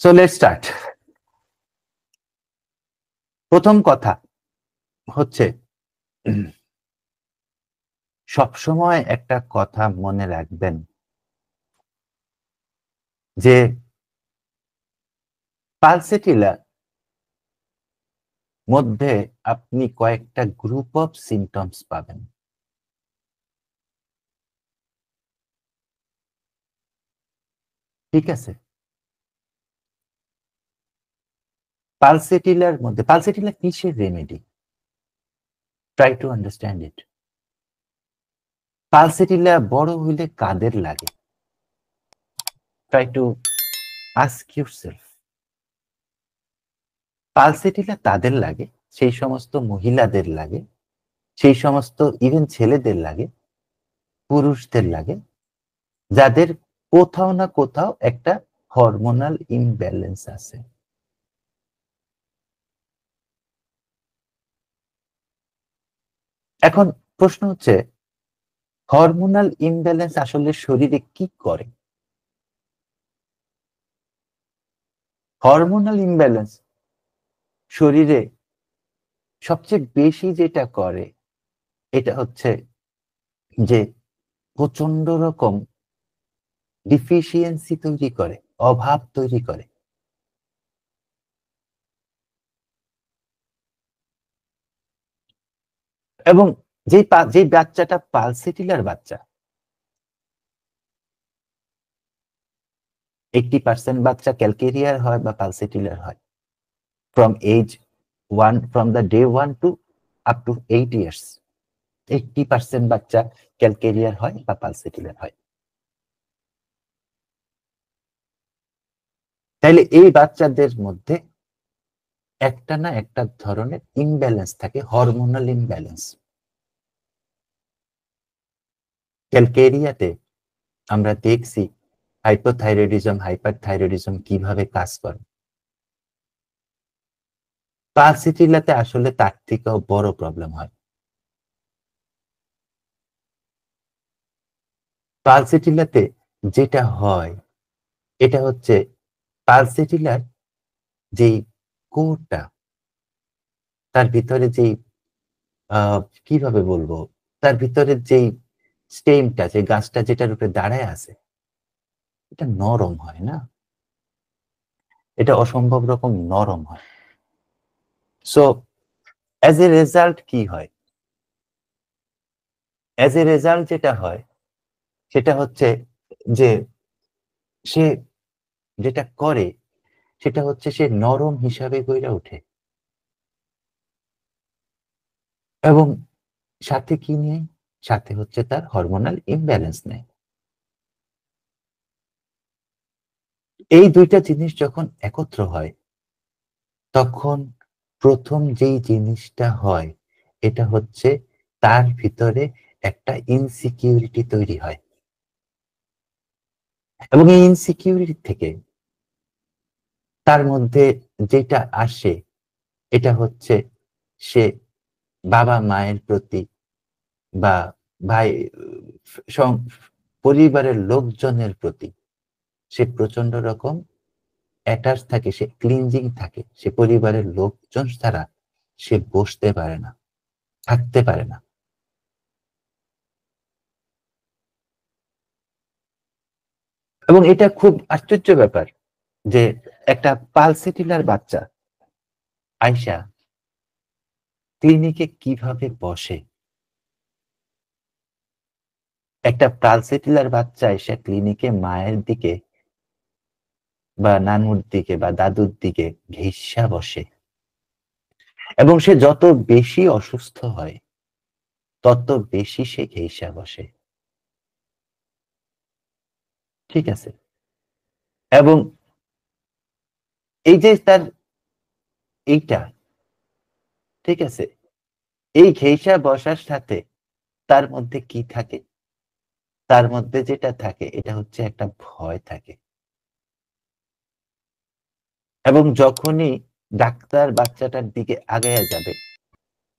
So let's start. প্রথম কথা হচ্ছে সবসময় একটা কথা মনে রাখবেন যে পালসেটিলা মধ্যে আপনি কয়েকটা গ্রুপ অফ সিমটমস পাবেন। ঠিক আছে? পালসেটিলার মধ্যে পালসেটিলা কিসের remedy? Try to understand it. Pulsatilla বড় হইলে কাদের লাগে? Try to ask yourself. Pulsatilla তাদের লাগে, সেই সমস্ত মহিলাদের লাগে, সেই সমস্ত ইভেন ছেলেদের লাগে, পুরুষদের লাগে, যাদের কোথাও না কোথাও একটা হরমোনাল ইমব্যালেন্স আছে। এখন প্রশ্ন হচ্ছে হরমোনাল ইমব্যালেন্স আসলে শরীরে কি করে? হরমোনাল ইমব্যালেন্স শরীরে সবচেয়ে বেশি যেটা করে এটা হচ্ছে যে প্রচন্ড রকম ডিফিসিয়েন্সি তৈরি করে, অভাব তৈরি করে। এবং যে বাচ্চাটা পালসেটিলার বাচ্চা, 80% বাচ্চা ক্যালকেরিয়ার হয় বা পালসেটিলার হয় from age 1, from the day 1 to up to 8 years. 80% বাচ্চা ক্যালকেরিয়ার হয় বা পালসেটিলার হয়। তাইলে এই বাচ্চাদের মধ্যে একটা না একটা ধরনের ইমব্যালেন্স থাকে, হরমোনাল ইমব্যালেন্স। ক্যালকেরিয়াতে আমরা দেখছি হাইপোথাইরয়েডিজম, হাইপারথাইরয়েডিজম কিভাবে কাজ করে। পালসেটিলাতে আসলে তার থেকেও বড় প্রবলেম হয়। পালসেটিলাতে যেটা হয় এটা হচ্ছে পালসেটিলার যেই কোরটা, তার ভিতরে যেই কিভাবে বলবো, তার ভিতরে যেই স্টেমটা, যে গাছটা যেটার উপরে দাঁড়ায় আছে, এটা নরম হয় না, এটা অসম্ভব রকম নরম হয়। সো অ্যাজ এ রেজাল্ট কি হয়? অ্যাজ এ রেজাল্ট যেটা হয় সেটা হচ্ছে যে সে যেটা করে সেটা হচ্ছে সে নরম হিসাবে গইড়া ওঠে। এবং সাথে কি নেই? সাথে হচ্ছে তার হরমোনাল ইমব্যালেন্স নেই। এই দুইটা জিনিস যখন একত্র হয় তখন প্রথম যেই জিনিসটা হয় এটা হচ্ছে তার ভিতরে একটা ইনসিকিউরিটি তৈরি হয়। এবং এই ইনসিকিউরিটি থেকে তার মধ্যে যেটা আসে এটা হচ্ছে সে বাবা মায়ের প্রতি বা ভাই পরিবারের লোকজনের প্রতি সে প্রচন্ড রকম অ্যাটাচ থাকে, সে ক্লিনজিং থাকে, সে পরিবারের লোকজন ছাড়া সে বসতে পারে না, থাকতে পারে না। এবং এটা খুব আশ্চর্য ব্যাপার যে একটা পালসেটিলার বাচ্চা আয়শা ক্লিনিকে কিভাবে বসে। একটা পালসেটিলার বাচ্চা এসে ক্লিনিকে মায়ের দিকে বা নানুর দিকে বা দাদুর দিকে ঘেঁষা বসে। এবং সে যত বেশি অসুস্থ হয় তত বেশি সে ঘেঁষা বসে। ঠিক আছে? এবং এই যে তার এইটা, ঠিক আছে, এই ঘেঁষা বসার সাথে তার মধ্যে কি থাকে? তার মধ্যে যেটা থাকে এটা হচ্ছে একটা ভয় থাকে। এবং যখনই ডাক্তার বাচ্চাটার দিকে আগায়া যাবে,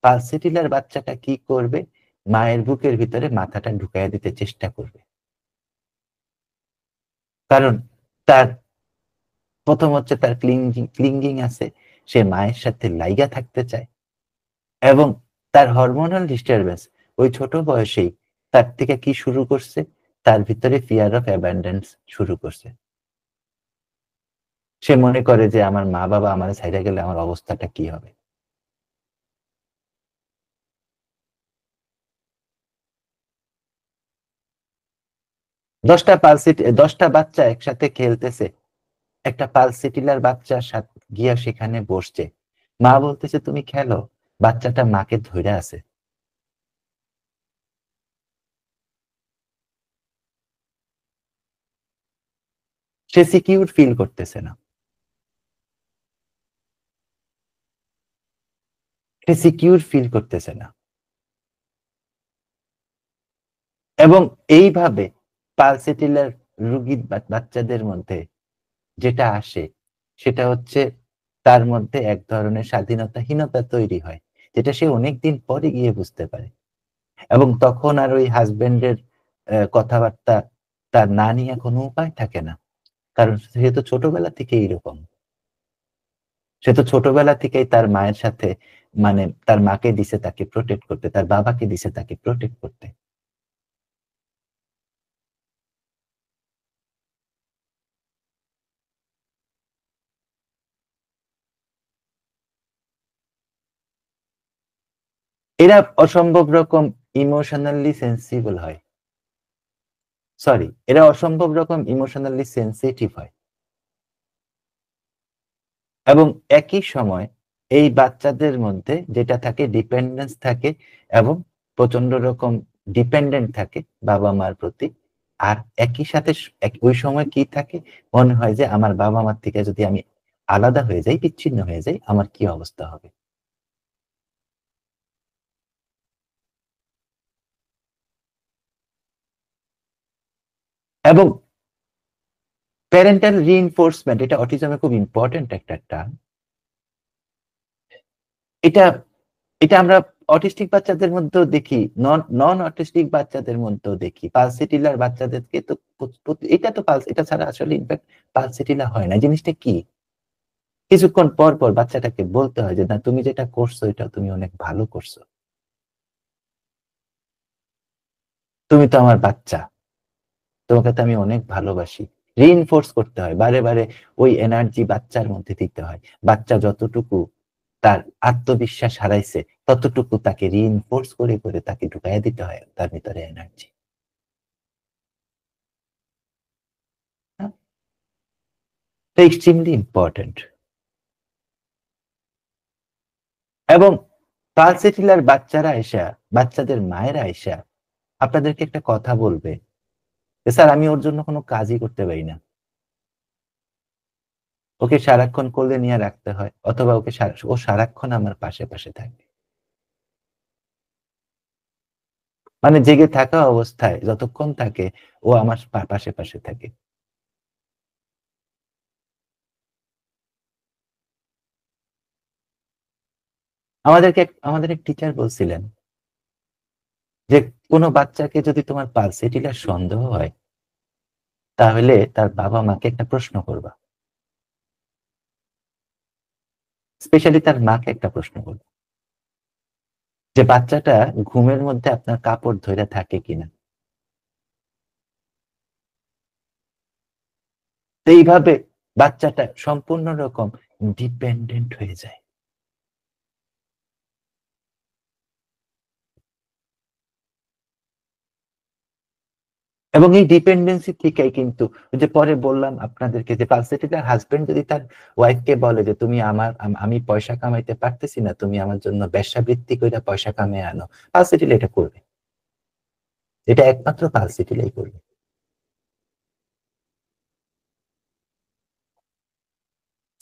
পালসেটিলার বাচ্চাটা কি করবে? মায়ের বুকের ভিতরে মাথাটা ঢুকাইয়া দিতে চেষ্টা করবে। কারণ তার প্রথম হচ্ছে তার ক্লিঙ্গিং আছে। সে মায়ের সাথে লাইগা থাকতে চায় এবং তার হরমোনাল ডিস্টারবেন্স ওই ছোট বয়সেই তার থেকে কি শুরু করছে? তার ভিতরে ফিয়ার অফ অ্যাবান্ডন্স শুরু করছে। সে মনে করে যে আমার মা-বাবা আমারে ছাইড়া গেলে আমার অবস্থাটা কি হবে? ১০ টা বাচ্চা একসাথে খেলতেছে। একটা পালসিটিলার বাচ্চা গিয়া সেখানে বসছে। মা বলতেছে, "তুমি খেলো।" বাচ্চাটা মাকে ধইরা আছে। সে সিকিউর ফিল করতেছে না। সে সিকিউর ফিল করতেছে না। এবং এইভাবে পালসিটিলার রোগী বাচ্চাদের মধ্যে যেটা আসে সেটা হচ্ছে তার মধ্যে এক ধরনের স্বাধীনতাহীনতা তৈরি হয়। যেটা সে অনেকদিন পরে গিয়ে বুঝতে পারে। এবং তখন আর ওই হাসব্যান্ডের কথাবার্তা তার না নিয়ে কোনো উপায় থাকে না। কারণ সে তো ছোটবেলা থেকেই এরকম। সে তো ছোটবেলা থেকেই তার মায়ের সাথে মানে তার মাকে দিছে তাকে প্রটেক্ট করতে, তার বাবাকে দিছে তাকে প্রটেক্ট করতে। এরা অসম্ভব রকম ইমোশনালি সেনসিবল হয়। সরি, এরা অসম্ভব রকম ইমোশনালি সেনসিটিভ হয়। এবং একই সময় এই বাচ্চাদের মধ্যে যেটা থাকে ডিপেন্ডেন্স থাকে এবং প্রচন্ড রকম ডিপেন্ডেন্ট থাকে বাবা-মার প্রতি। আর একই সাথে ওই সময় কি থাকে? মনে হয় যে আমার বাবা-মার থেকে যদি আমি আলাদা হয়ে যাই, বিচ্ছিন্ন হয়ে যাই, আমার কি অবস্থা হবে? এবং প্যারেন্টাল রিইনফোর্সমেন্ট এটা অটিজমে খুব ইম্পোর্টেন্ট একটা টার্ম। এটা এটা আমরা অটিস্টিক বাচ্চাদের মধ্যেও দেখি, নন অটিস্টিক বাচ্চাদের মধ্যেও দেখি। পালসিটিলার বাচ্চাদেরকে তো এটা তো এটা ছাড়া আসলে ইনফেক্ট পালসিটিলা হয় না। জিনিসটা কি? কিছুক্ষণ পর, পর বাচ্চাটাকে বলতে হয় যে, "না তুমি যেটা করছো এটা তুমি অনেক ভালো করছো। তুমি তো আমার বাচ্চা। তোমাকে তো আমি অনেক ভালোবাসি।" রিইনফোর্স করতে হয়। বারে, বারে ওই এনার্জি বাচ্চার মধ্যে দিতে হয়। বাচ্চা যতটুকু তার আত্মবিশ্বাস হারাইছে, ততটুকু তাকে রিইনফোর্স করে, করে তাকে ঢুকাইয়া দিতে হয় তার ভিতরে এনার্জি। আ এটা এক্সট্রিমলি ইম্পোর্টেন্ট। এবং পালসিটিলার বাচ্চারা আইসা, বাচ্চাদের মায়েরা আইসা আপনাদেরকে একটা কথা বলবে যে, "স্যার আমি ওর জন্য কোনো কাজই করতে পারি না। ওকে সারাক্ষণ কোলে নিয়ে রাখতে হয় অথবা ও সারাক্ষণ আমার পাশে, পাশে থাকে।" মানে জেগে থাকা অবস্থায় যতক্ষণ থাকে ও আমার পাশে, পাশে থাকে। আমাদের এক টিচার বলছিলেন যে, "কোন বাচ্চাকে যদি তোমার পালসিটিলার সন্দেহ হয়, তাহলে তার বাবা-মাকে একটা প্রশ্ন করবা। স্পেশালি তার মাকে একটা প্রশ্ন করবা। যে বাচ্চাটা ঘুমের মধ্যে আপনার কাপড় ধইরা থাকে কিনা?" তো এইভাবে বাচ্চাটা সম্পূর্ণ রকম ডিপেন্ডেন্ট হয়ে যায়। এবং এই ডিপেন্ডেন্সি থেকেই কিন্তু ওই যে পরে বললাম আপনাদেরকে যে পালসেটিদার হাসব্যান্ড যদি তার ওয়াইফকে বলে যে, "তুমি আমি পয়সা কামাইতে পারতেছি না। তুমি আমার জন্য বেশ্যাবৃত্তি কইরা পয়সা কামাইয়া আনো।" পালসেটিলা এটা করবে। এটা একমাত্র পালসেটিলাই করবে।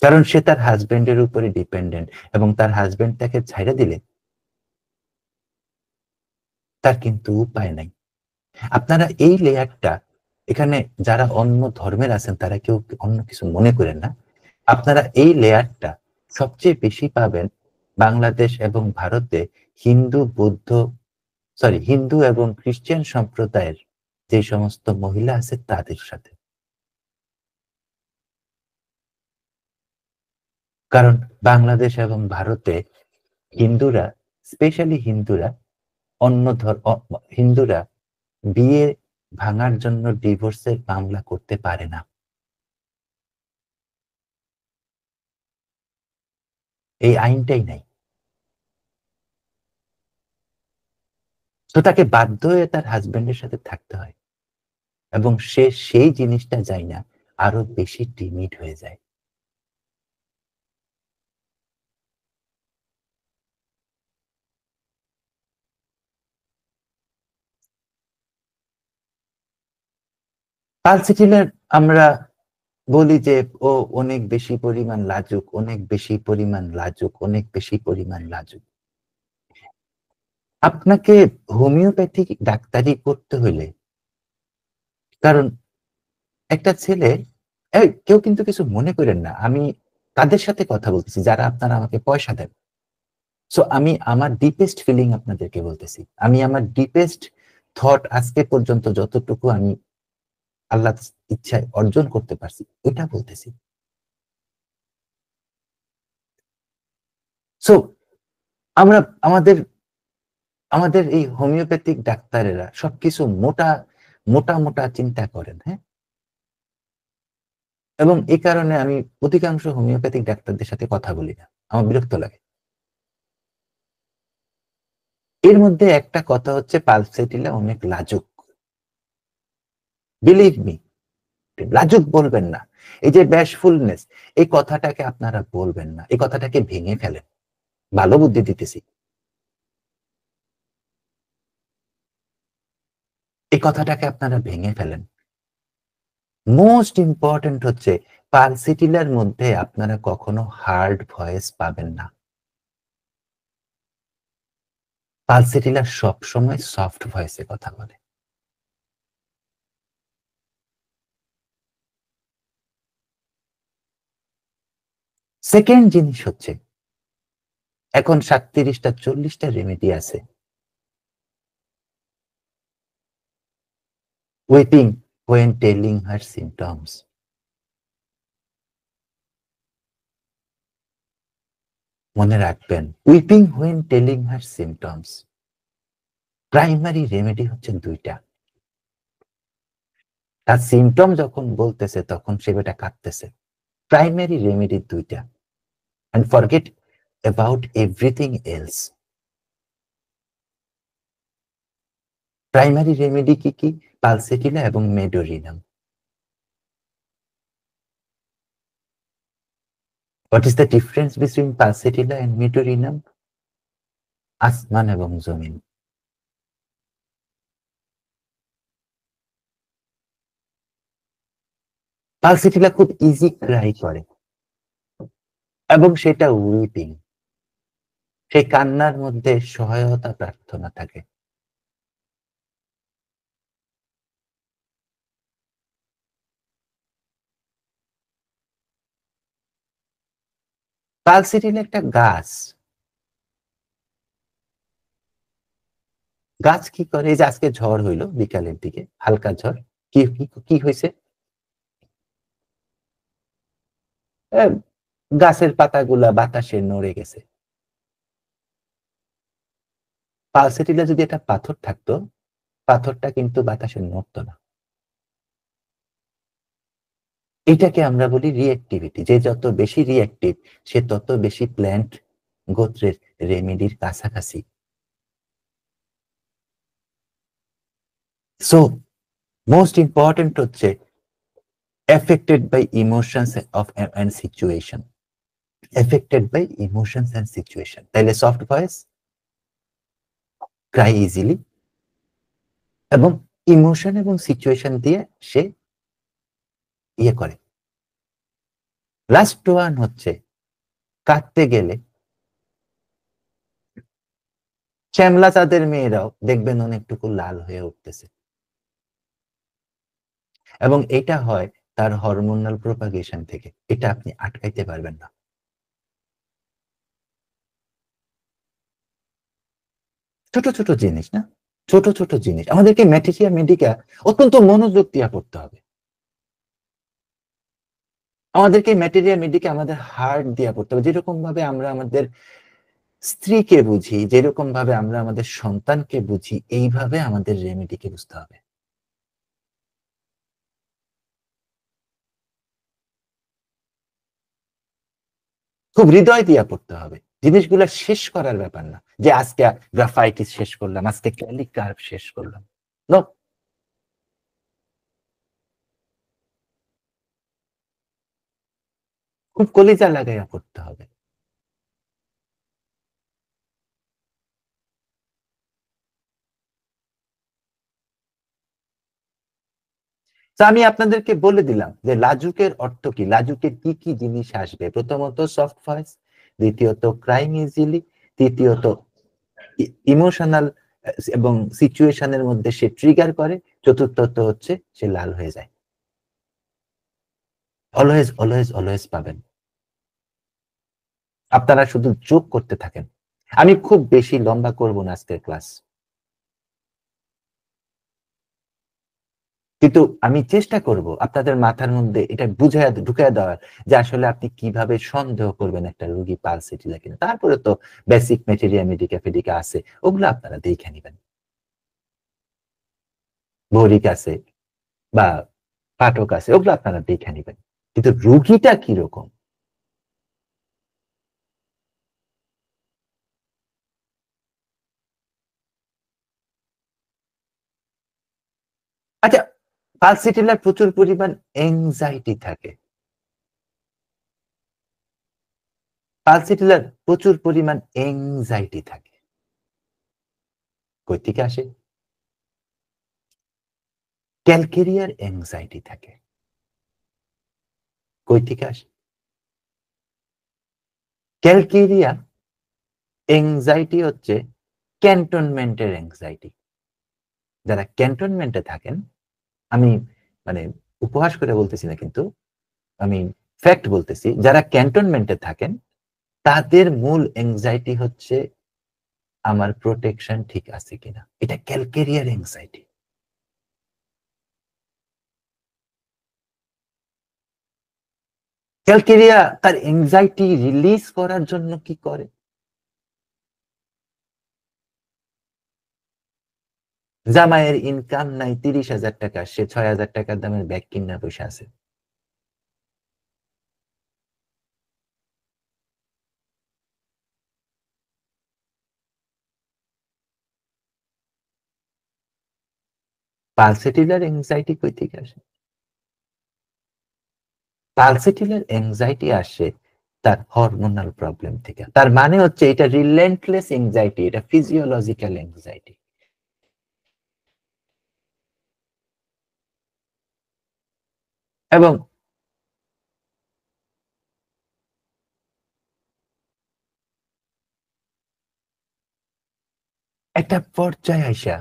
কারণ সে তার হাসব্যান্ডের উপরে ডিপেন্ডেন্ট এবং তার হাসব্যান্ড তাকে ছাইড়া দিলে তার কিন্তু উপায় নাই। আপনারা এই লেয়ারটা এখানে যারা অন্য ধর্মের আছেন তারা কেউ অন্য কিছু মনে করেন না। আপনারা এই লেয়ারটা সবচেয়ে বেশি পাবেন বাংলাদেশ এবং ভারতে হিন্দু এবং খ্রিস্টান সম্প্রদায়ের যে সমস্ত মহিলা আছে তাদের সাথে। কারণ বাংলাদেশ এবং ভারতে হিন্দুরা, স্পেশালি হিন্দুরা, হিন্দুরা বিয়ে ভাঙার জন্য ডিভোর্সের মামলা করতে পারে না। এই আইনটাই নাই। তো তাকে বাধ্য হয়ে তার হাজবেন্ডের সাথে থাকতে হয় এবং সে সেই জিনিসটা যায় না, আরো বেশি টিমিড হয়ে যায়। পালসিটিলার আমরা বলি যে ও অনেক বেশি পরিমাণ লাজুক, অনেক বেশি পরিমাণ লাজুক, অনেক বেশি পরিমাণ লাজুক। আপনাকে হোমিওপ্যাথিক ডাক্তারি করতে হইলে, কারণ একটা ছেলে, কেউ কিন্তু কিছু মনে করেন না, আমি তাদের সাথে কথা বলতেছি যারা আপনারা আমাকে পয়সা দেন। সো আমি আমার ডিপেস্ট ফিলিং আপনাদেরকে বলতেছি, আমি আমার ডিপেস্ট থট আজকে পর্যন্ত যতটুকু আমি আল্লাহ ইচ্ছায় অর্জন করতে পারছি ওইটা বলতেছি। সো আমরা আমাদের আমাদের এই হোমিওপ্যাথিক ডাক্তারেরা সবকিছু মোটা মোটা মোটা চিন্তা করেন, হ্যাঁ। এবং এই কারণে আমি অধিকাংশ হোমিওপ্যাথিক ডাক্তারদের সাথে কথা বলি না, আমার বিরক্ত লাগে। এর মধ্যে একটা কথা হচ্ছে পালসেটিলা অনেক লাজুক, বিলিভ মি। লাজুক বলবেন না, এই যে ব্যাশফুলনেস, এই কথাটাকে আপনারা বলবেন না, এই কথাটাকে ভেঙে ফেলেন। ভালো বুদ্ধি দিতেছি, এই কথাটাকে আপনারা ভেঙে ফেলেন। মোস্ট ইম্পর্টেন্ট হচ্ছে পালসিটিলার মধ্যে আপনারা কখনো হার্ড ভয়েস পাবেন না। পালসিটিলা সবসময় সফট ভয়েসে কথা বলে। সেকেন্ড জিনিস হচ্ছে, এখন ৩৭টা ৪০টা রেমেডি আছে। Weeping when telling her symptoms, মনে রাখবেন, weeping when telling her symptoms, primary remedy হচ্ছে ২টা। তার সিমটম যখন বলতেছে তখন সে বেটা কাঁদতেছে, প্রাইমারি রেমেডি ২টা। and forget about everything else. Primary remedy কি কি? পালসেটিলা এবং medorrhinum. What is the difference between pulsatilla and medorrhinum? আসমান এবং জমিন। পালসেটিলা খুব ইজি ক্রাই করে এবং সেটা উইপিং, সেই কান্নার মধ্যে সহায়তা প্রার্থনা থাকে। পালসেটিলা একটা গাছ। গাছ কি করে? এই যে আজকে ঝড় হইলো বিকালের দিকে, হালকা ঝড়। কি কি কি হইছে? এ গাছের পাতাগুলা বাতাসে নড়ে গেছে। পালসেটিলা যদি একটা পাথর থাকতো, পাথরটা কিন্তু বাতাসে নড়তো না। এটাকে আমরা বলি রিঅ্যাক্টিভিটি। যে যত বেশি রিঅ্যাক্টিভ সে তত বেশি প্ল্যান্ট গোত্রের রেমেডির কাছাকাছি। সো মোস্ট ইম্পর্টেন্ট হচ্ছে affected by emotions of and situation. Affected by emotions and situation. তাইলে সফট ভয়েস, ক্রাই ইজিলি, এবং ইমোশন এবং সিচুয়েশন দিয়ে সে ইয়ে করে। লাস্ট ওয়ান হচ্ছে কাঁদতে গেলে শ্যামলা চাঁদের মেয়েরাও দেখবেন অনেকটুকু লাল হয়ে উঠতেছে, এবং এটা হয় তার হরমোনাল প্রোপাগেশন থেকে। এটা আপনি আটকাইতে পারবেন না। ছোট ছোট জিনিস না, ছোট ছোট জিনিস আমাদেরকে ম্যাথেসিয়া মেডিকা অত্যন্ত মনোযোগ দিয়া পড়তে হবে। আমাদেরকে ম্যাটেরিয়া মেডিকে আমাদের হার্ট দিয়া পড়তে হবে। যেরকম ভাবে আমরা আমাদের স্ত্রীকে বুঝি, যেরকম ভাবে আমরা আমাদের সন্তানকে বুঝি, এইভাবে আমাদের রেমেডিকে বুঝতে হবে। খুব হৃদয় দিয়া পড়তে হবে। জিনিসগুলা শেষ করার ব্যাপার না। যে আজকে গ্রাফাইটিস শেষ করলাম, আজকে ক্যালিকার্ভ শেষ করলাম। নো, খুব কলিজা লাগাইয়া পড়তে হবে। তো আমি আপনাদেরকে বলে দিলাম যে লাজুকের অর্থ কি? লাজুকের কি, কি জিনিস আসবে? প্রথমত সফট ভয়েস, দ্বিতীয়ত ক্রাইং ইজিলি, তৃতীয়ত ইমোশনাল এবং সিচুয়েশন এর মধ্যে সে ট্রিগার করে, চতুর্থত হচ্ছে সে লাল হয়ে যায়। অলওয়েজ, অলওয়েজ, অলওয়েজ পাবেন। আপনারা শুধু যোগ করতে থাকেন। আমি খুব বেশি লম্বা করব না আজকের ক্লাস। কিন্তু আমি চেষ্টা করব আপনাদের মাথার মধ্যে এটা বুঝাইয়া ঢুকাইয়া দেওয়ার যে আসলে আপনি কিভাবে সন্দেহ করবেন একটা রোগী পালসিটিলা কিনা। তারপরে তো বেসিক ম্যাটেরিয়া মেডিকা ফেডিকা আছে। ওগুলো আপনারা দেখে নিবেন। ভৌরিক আছে বা পাঠক আছে, ওগুলো আপনারা দেখে নিবেন। কিন্তু রোগীটা কিরকম? আচ্ছা, পালসিটিলার প্রচুর পরিমাণ এংজাইটি থাকে। পালসিটিলার প্রচুর পরিমাণ এংজাইটি থাকে। কই থেকে আসে? ক্যালকেরিয়ার এংজাইটি থাকে। কই থেকে আসে? ক্যালকেরিয়া এংজাইটি হচ্ছে ক্যান্টনমেন্টের এংজাইটি। যারা ক্যান্টনমেন্টে থাকেন, আমি মানে উপহাস করে বলতেছি না কিন্তু, আমি ফ্যাক্ট বলতেছি। যারা ক্যান্টনমেন্টে থাকেন, তাদের মূল এংজাইটি হচ্ছে আমার প্রোটেকশন ঠিক আছে কিনা। এটা ক্যালকেরিয়ার এংজাইটি। ক্যালকেরিয়া তার এংজাইটি রিলিজ করার জন্য কি করে? জামাইয়ের ইনকাম নাই ৩০,০০০ টাকা, সে ৬,০০০ টাকার দামের ব্যাগ কিনা বসে আছে। পালসেটিলার এংজাইটি কই থেকে আসে? পালসেটিলার এংজাইটি আসে তার হরমোনাল প্রবলেম থেকে। তার মানে হচ্ছে এটা রিলেন্টলেস এংজাইটি, এটা ফিজিওলজিক্যাল এংজাইটি। এবং একটা পর্যায়ে আইসা,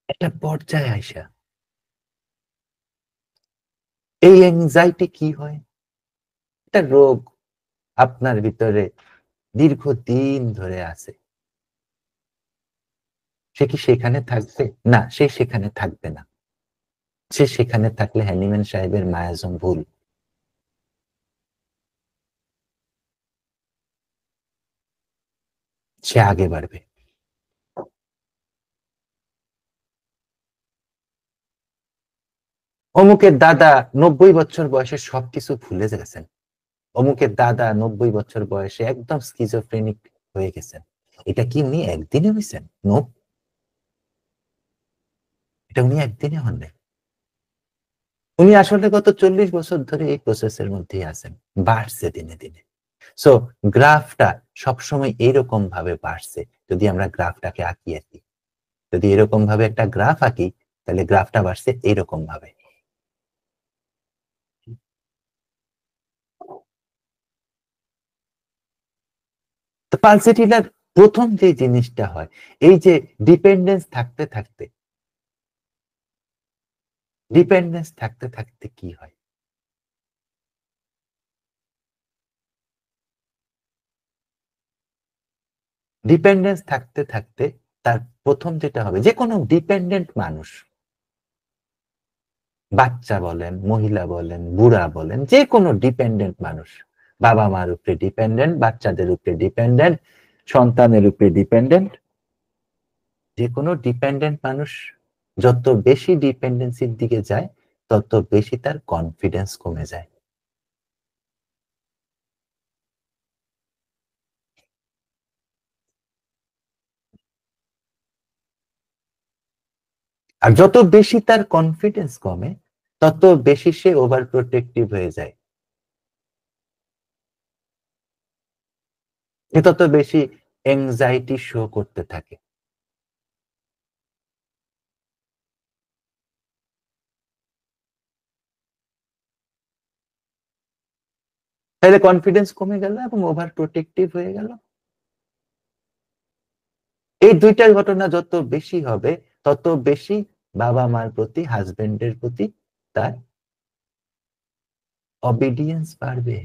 একটা পর্যায়ে আইসা এই এংজাইটি কি হয়? একটা রোগ আপনার ভিতরে দীর্ঘদিন ধরে আছে। সে কি সেখানে থাকবে? না, সে সেখানে থাকবে না। সে সেখানে থাকলে হ্যানিম্যান সাহেবের মায়াজম ভুল। সে আগে বাড়বে। অমুকের দাদা ৯০ বছর বয়সে সবকিছু ভুলে গেছেন। অমুকের দাদা ৯০ বছর বয়সে একদম স্কিজোফ্রেনিক হয়ে গেছেন। এটা কি উনি একদিনে হয়েছেন? নো, এটা উনি একদিনে হন নাই। উনি আসলে গত ৪০ বছর ধরে এই প্রসেসের মধ্যেই আছেন। বাড়ছে দিনে, দিনে। সো গ্রাফটা সবসময় এরকম ভাবে বাড়ছে। যদি আমরা গ্রাফটাকে আঁকি আরকি। যদি এরকম ভাবে একটা গ্রাফ আঁকি, তাহলে গ্রাফটা বাড়ছে এইরকম ভাবে। তো পালসেটিলার ১ম যে জিনিসটা হয়, এই যে ডিপেন্ডেন্স থাকতে, থাকতে ডিপেন্ডেন্স থাকতে, থাকতে কি হয়? ডিপেন্ডেন্স থাকতে, থাকতে তার ১ম যেটা হবে, যেকোনো ডিপেন্ডেন্ট মানুষ বাচ্চা বলেন, মহিলা বলেন, বুড়া বলেন, যেকোনো ডিপেন্ডেন্ট মানুষ। বাবা-মার উপরে ডিপেন্ডেন্ট, বাচ্চাদের উপরে ডিপেন্ডেন্ট, সন্তানের উপরে ডিপেন্ডেন্ট। যেকোনো ডিপেন্ডেন্ট মানুষ যত বেশি ডিপেন্ডেন্সির দিকে যায়, তত বেশি তার কনফিডেন্স কমে যায়। আর যত বেশি তার কনফিডেন্স কমে, তত বেশি সে ওভার প্রোটেক্টিভ হয়ে যায়। সে তত বেশি এংজাইটি শো করতে থাকে। তাহলে কনফিডেন্স কমে গেল এবং ওভার প্রোটেক্টিভ হয়ে গেল। এই ২ টা ঘটনা যত বেশি হবে, তত বেশি বাবা-মার প্রতি, হাসব্যান্ডের প্রতি তার obedience বাড়বে।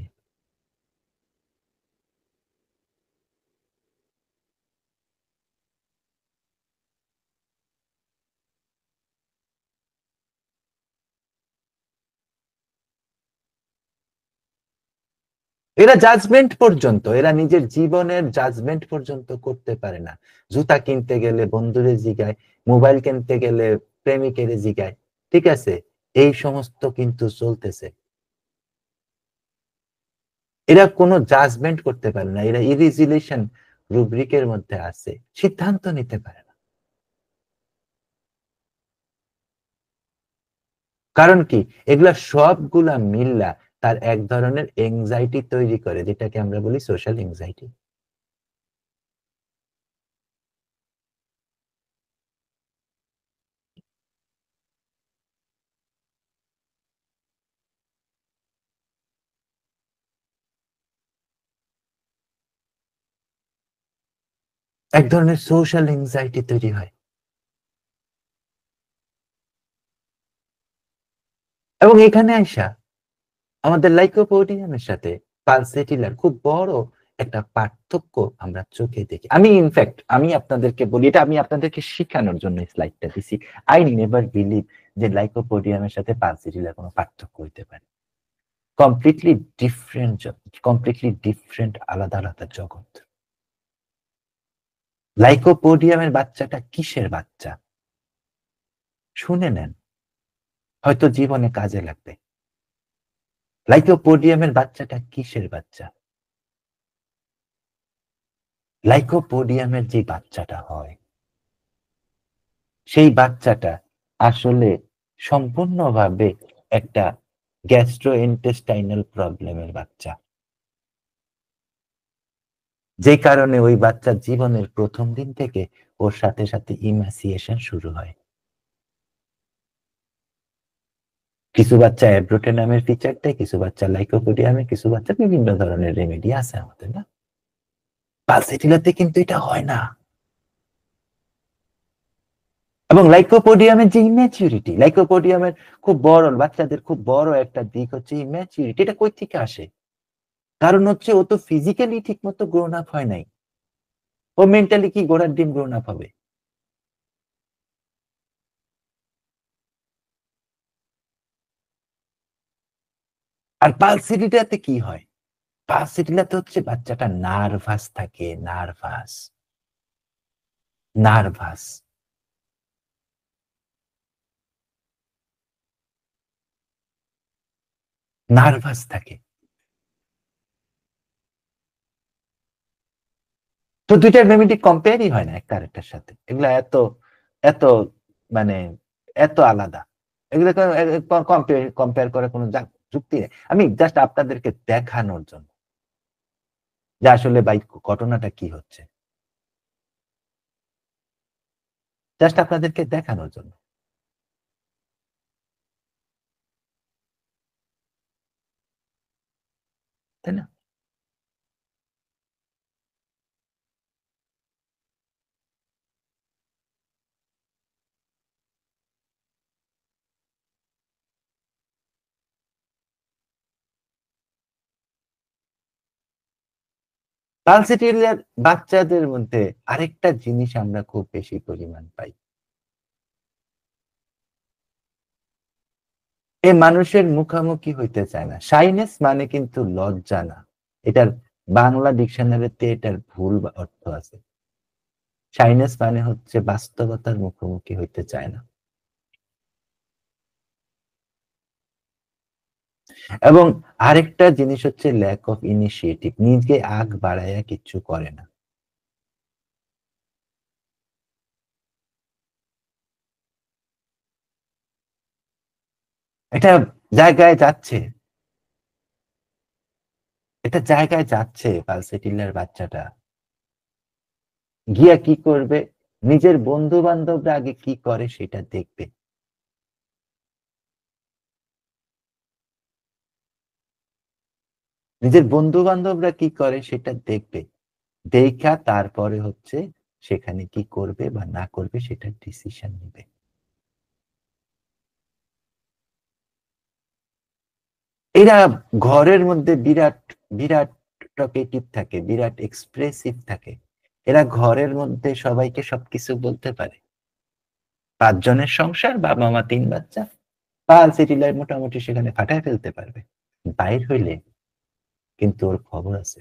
এরা জাজমেন্ট পর্যন্ত, এরা নিজের জীবনের জাজমেন্ট পর্যন্ত করতে পারে না। জুতা কিনতে গেলে বন্ধুরে জিগায়, মোবাইল কিনতে গেলে প্রেমিকেরে জিগায়। ঠিক আছে? এই সমস্ত কিন্তু চলতেছে। এরা কোনো জাজমেন্ট করতে পারে না। এরা ইরেজুলেশন রুব্রিকের মধ্যে আছে। সিদ্ধান্ত নিতে পারে না। কারণ কি? এগুলা সবগুলা মিল্লা তার এক ধরনের এংজাইটি তৈরি করে, যেটাকে আমরা বলি সোশ্যাল এংজাইটি। এক ধরনের সোশ্যাল এংজাইটি তৈরি হয়। এবং এখানে আইসা আমাদের লাইকোপোডিয়ামের সাথে পালসেটিলার খুব বড় একটা পার্থক্য আমরা চোখে দেখি। আমি আপনাদেরকে বলি, এটা আমি আপনাদেরকে শিখানোর জন্য এই স্লাইডটা দিছি। আই নেভার বিলিভ যে লাইকোপোডিয়ামের সাথে পালসেটিলার কোনো পার্থক্য হইতে পারে। কমপ্লিটলি ডিফারেন্ট, কমপ্লিটলি ডিফারেন্ট, আলাদা আলাদা জগৎ। লাইকোপোডিয়ামের বাচ্চাটা কিসের বাচ্চা? শুনে নেন, হয়তো জীবনে কাজে লাগবে। লাইকোপোডিয়ামের বাচ্চাটা কিসের বাচ্চা? লাইকোপোডিয়ামের যে বাচ্চাটা হয়, সেই বাচ্চাটা আসলে সম্পূর্ণভাবে একটা গ্যাস্ট্রোইন্টেস্টাইনাল প্রবলেমের বাচ্চা। যে কারণে ওই বাচ্চার জীবনের ১ম দিন থেকে ওর সাথে, সাথে ইমাসিয়েশন শুরু হয়। কিছু বাচ্চা অ্যাব্রোটেনামের ফিচার দেয়, কিছু বাচ্চা লাইকোপোডিয়ামে, কিছু বাচ্চা বিভিন্ন ধরনের রেমেডি আছে আমাদের, না? পালসেটিলাতে কিন্তু এটা হয় না। এবং লাইকোপোডিয়ামের যে ইম্যাচুরিটি, লাইকোপোডিয়ামের খুব বড়, বাচ্চাদের খুব বড় একটা দিক হচ্ছে ইম্যাচুরিটি। এটা কই থেকে আসে? কারণ হচ্ছে ও তো ফিজিক্যালি ঠিকমতো গ্রোন আপ হয় নাই। ও মেন্টালি কি ঘোড়ার ডিম গ্রোন আপ হবে? আর পালসিটিটাতে কি হয়? পালসিটিলাতে হচ্ছে বাচ্চাটা নার্ভাস থাকে, নার্ভাস, নার্ভাস, নার্ভাস থাকে। তো ২ টার মেমিডিক কম্পেয়ারই হয় না একটা আরেকটার সাথে। এগুলা এত, এত মানে এত আলাদা। এগুলোকে কম্পেয়ার করার কোন যুক্তি নেই। আমি জাস্ট আপনাদেরকে দেখানোর জন্য যে আসলে ভাই ঘটনাটা কি হচ্ছে। জাস্ট আপনাদেরকে দেখানোর জন্য। তাই না? পালসিটিরিয়ার বাচ্চাদের মধ্যে আরেকটা জিনিস আমরা খুব বেশি পরিমাণ পাই। এ মানুষের মুখামুখি হইতে চায় না। শাইনেস মানে কিন্তু লজ্জা না। এটার বাংলা ডিকশনারিতে এটার ভুল অর্থ আছে। শাইনেস মানে হচ্ছে বাস্তবতার মুখোমুখি হইতে চায় না। এবং আরেকটা জিনিস হচ্ছে ল্যাক অফ ইনিশিয়েটিভ। নিজে আগ বাড়াইয়া কিচ্ছু করে না। এটা জায়গায় যাচ্ছে। এটা জায়গায় যাচ্ছে পালসেটিলার বাচ্চাটা। গিয়া কি করবে? নিজের বন্ধু-বান্ধবরা আগে কি করে সেটা দেখবে। নিজের বন্ধু-বান্ধবরা কি করে সেটা দেখবে। দেইখা তারপরে হচ্ছে সেখানে কি করবে বা না করবে সেটার ডিসিশন নিবে। এরা ঘরের মধ্যে বিরাট, বিরাট টকেটিভ থাকে, বিরাট এক্সপ্রেসিভ থাকে। এরা ঘরের মধ্যে সবাইকে সবকিছু বলতে পারে। ৫ জনের সংসার, বাবা-মা ৩ বাচ্চা। পালসেটিলার মোটামুটি সেখানে ফাটায় ফেলতে পারবে। বাইর হইলে কিন্তু ওর খবর আছে।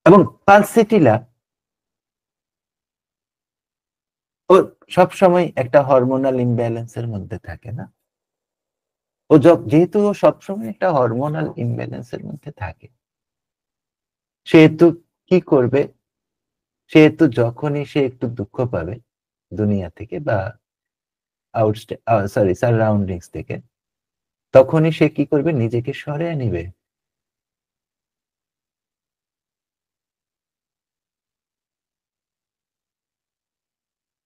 এবং পালসেটিলা ও সবসময় একটা হরমোনাল ইমব্যালেন্স এর মধ্যে থাকে না? ও যেহেতু ও সবসময় একটা হরমোনাল ইমব্যালেন্স এর মধ্যে থাকে, সেহেতু কি করবে? সেহেতু যখনই সে একটু দুঃখ পাবে দুনিয়া থেকে বা সরি সারাউন্ডিংস থেকে, তখনই সে কি করবে? নিজেকে সরিয়ে নিবে।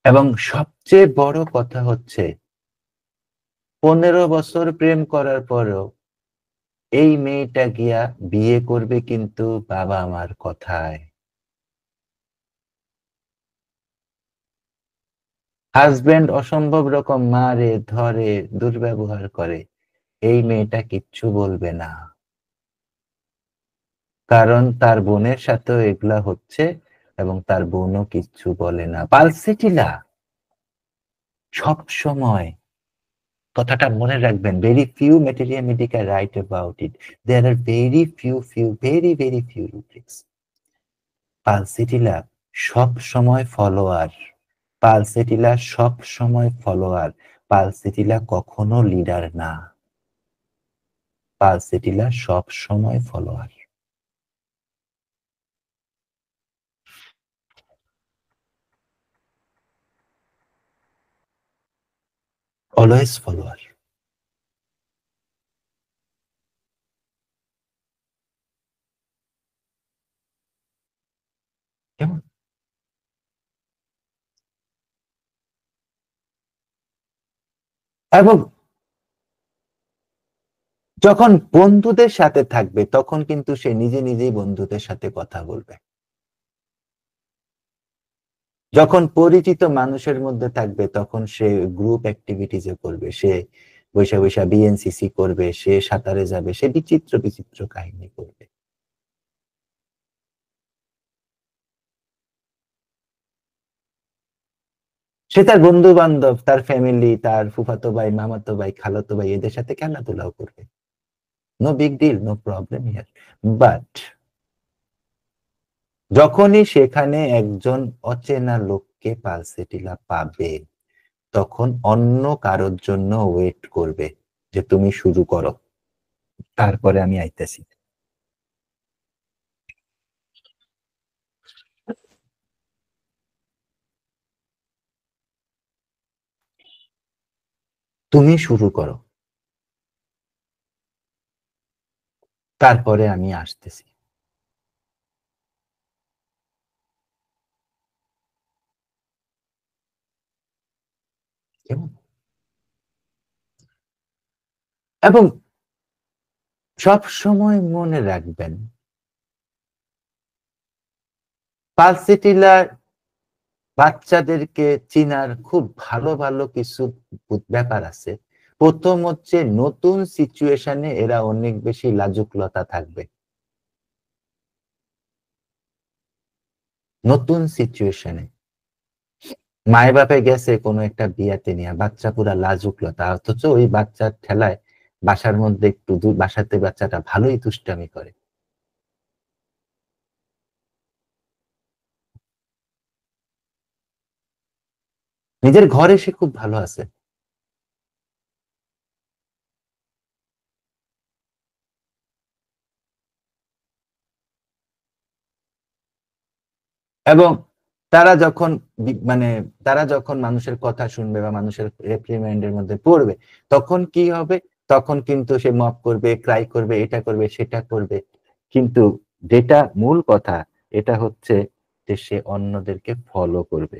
এবং সবচেয়ে বড় কথা হচ্ছে ১৫ বছর প্রেম করার পরেও এই মেয়েটা গিয়া বিয়ে করবে কিন্তু বাবা-মার কথায়। হাসব্যান্ড অসম্ভব রকম মারে, ধরে, দুর্ব্যবহার করে। এই মেয়েটা কিচ্ছু বলবে না। কারণ তার বোনের সাথেও এগুলা হচ্ছে এবং তার বোনও কিচ্ছু বলে না। পালসেটিলা সবসময় কথাটা মনে রাখবেন, very few material medica write about it. There are very few rubrics. Pulsatilla সবসময় ফলোয়ার। পালসেটিলা সবসময় ফলোয়ার। পালসেটিলা কখনো লিডার না। পালসেটিলা সবসময় ফলোয়ার। Always follower. কেমন? এবং যখন বন্ধুদের সাথে থাকবে তখন কিন্তু সে নিজেই বন্ধুদের সাথে কথা বলবে। যখন পরিচিত মানুষের মধ্যে থাকবে তখন সে গ্রুপ অ্যাক্টিভিটিস এ করবে। সে বইসা বিএনসিসি করবে, সে সাঁতারে যাবে, সে বিচিত্র কাহিনী করবে। সে তার বন্ধু-বান্ধব, তার ফ্যামিলি, তার ফুফাতো ভাই, মামাতো ভাই, খালাতো ভাই এদের সাথে খেলাধুলাও করবে। No big deal, no problem here. But যখনই সেখানে একজন অচেনা লোককে পালসেটিলা পাবে, তখন অন্য কারোর জন্য ওয়েট করবে যে তুমি শুরু করো, তারপরে আমি আইতেছি। তুমি শুরু করো, তারপরে আমি আসতেছি। কেমন? এবং সব সময় মনে রাখবেন, পালসেটিলার বাচ্চাদেরকে চিনার খুব ভালো কিছু ব্যাপার আছে। প্রথম হচ্ছে নতুন সিচুয়েশনে এরা অনেক বেশি লাজুকলতা থাকবে। নতুন সিচুয়েশনে মায়-বাপে গেছে কোনো একটা বিয়াতে নিয়া, বাচ্চা পুরা লাজুক লতা। অথচ ওই বাচ্চার ঠেলায় বাসার মধ্যে একটু বাসাতে বাচ্চাটা ভালোই দুষ্টামি করে। নিজের ঘরে সে খুব ভালো আছে। এবং তারা যখন মানে তারা যখন মানুষের কথা শুনবে বা মানুষের রেপ্রিম্যান্ড এর মধ্যে পড়বে, তখন কি হবে? তখন কিন্তু সে মপ করবে, ক্রাই করবে, এটা করবে, সেটা করবে। কিন্তু যেটা মূল কথা, এটা হচ্ছে যে সে অন্যদেরকে ফলো করবে।